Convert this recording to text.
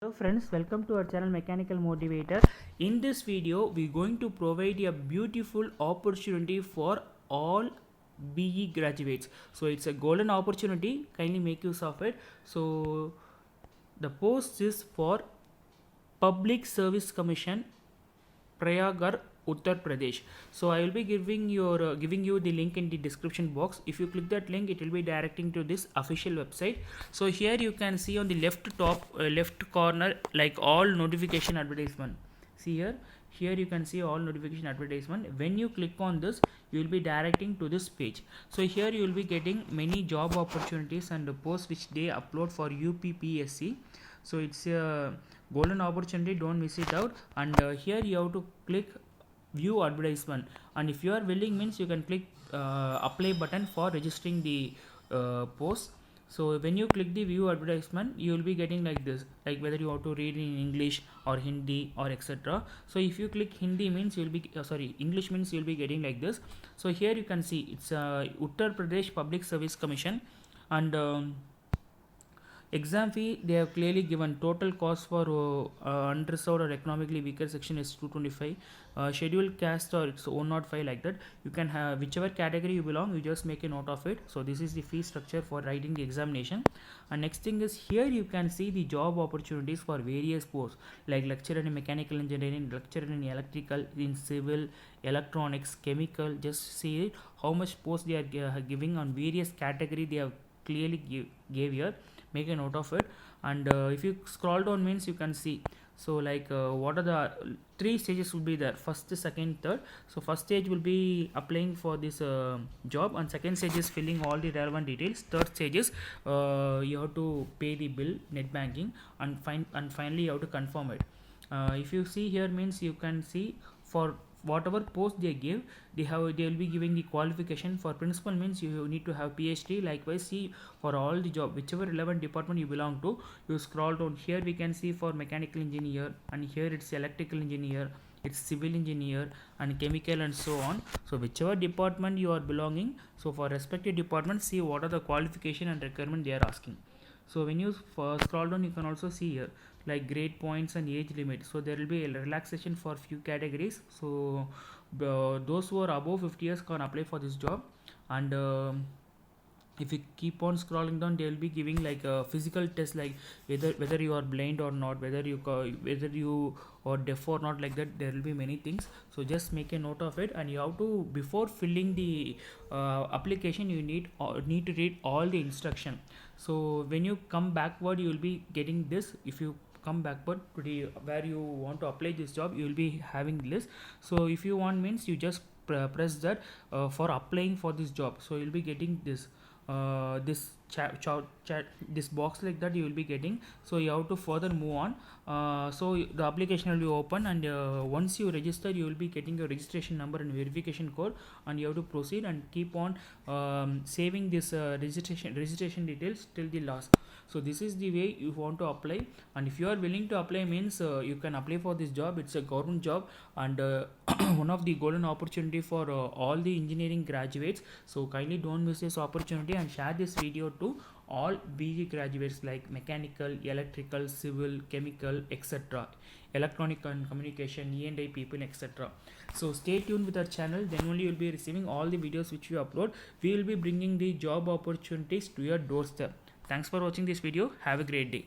Hello friends, welcome to our channel Mechanical Motivator. In this video we're going to provide a beautiful opportunity for all BE graduates. So it's a golden opportunity, kindly make use of it. So the post is for Public Service Commission, Prayagar, Uttar Pradesh. So I will be giving you the link in the description box. If you click that link, it will be directing to this official website. So here you can see on the left corner, like all notification advertisement. See here you can see all notification advertisement. When you click on this, you will be directing to this page. So here you will be getting many job opportunities and the posts which they upload for UPPSC. So it's a golden opportunity, don't miss it out. And here you have to click view advertisement, and if you are willing means you can click apply button for registering the post. So when you click the view advertisement, you will be getting like this, like whether you want to read in English or Hindi or etc. So if you click Hindi means you will be English means you will be getting like this. So here you can see it's Uttar Pradesh Public Service Commission, and exam fee they have clearly given. Total cost for underserved or economically weaker section is 225. Scheduled caste or it's 105, like that. You can have whichever category you belong, you just make a note of it. So this is the fee structure for writing the examination. And next thing is here you can see the job opportunities for various posts like lecturer in mechanical engineering, lecturer in electrical, in civil, electronics, chemical. Just see how much post they are giving on various category. They have clearly gave here. Make a note of it. And if you scroll down means you can see, so like what are the three stages will be there: first, second, third. So first stage will be applying for this job, and second stage is filling all the relevant details. Third stage is you have to pay the bill, net banking, and finally you have to confirm it. If you see here means you can see for whatever post they give, they will be giving the qualification. For principal means you need to have PhD. Likewise, see for all the job, whichever relevant department you belong to, you scroll down. Here we can see for mechanical engineer, and here it's electrical engineer, it's civil engineer, and chemical, and so on. So whichever department you are belonging, so for respective department, see what are the qualification and requirement they are asking. So when you scroll down, you can also see here like grade points and age limit. So there will be a relaxation for few categories. So those who are above 50 years can apply for this job. And if you keep on scrolling down, they will be giving like a physical test, like whether you are blind or not, whether you are deaf or not, like that. There will be many things. So just make a note of it, and you have to, before filling the application, you need to read all the instruction. So when you come backward, you will be getting this. If you come backward to the where you want to apply this job, you will be having this. So if you want means you just press that for applying for this job. So you'll be getting this this chat this box, like that you will be getting. So you have to further move on. So the application will be open, and once you register, you will be getting your registration number and verification code, and you have to proceed and keep on saving this registration details till the last. So this is the way you want to apply. And if you are willing to apply means you can apply for this job. It's a government job, and one of the golden opportunity for all the engineering graduates. So kindly don't miss this opportunity, and share this video to all BE graduates like mechanical, electrical, civil, chemical, etc., electronic and communication, E&I people, etc. So stay tuned with our channel, then only you will be receiving all the videos which we upload. We will be bringing the job opportunities to your doorstep. Thanks for watching this video. Have a great day.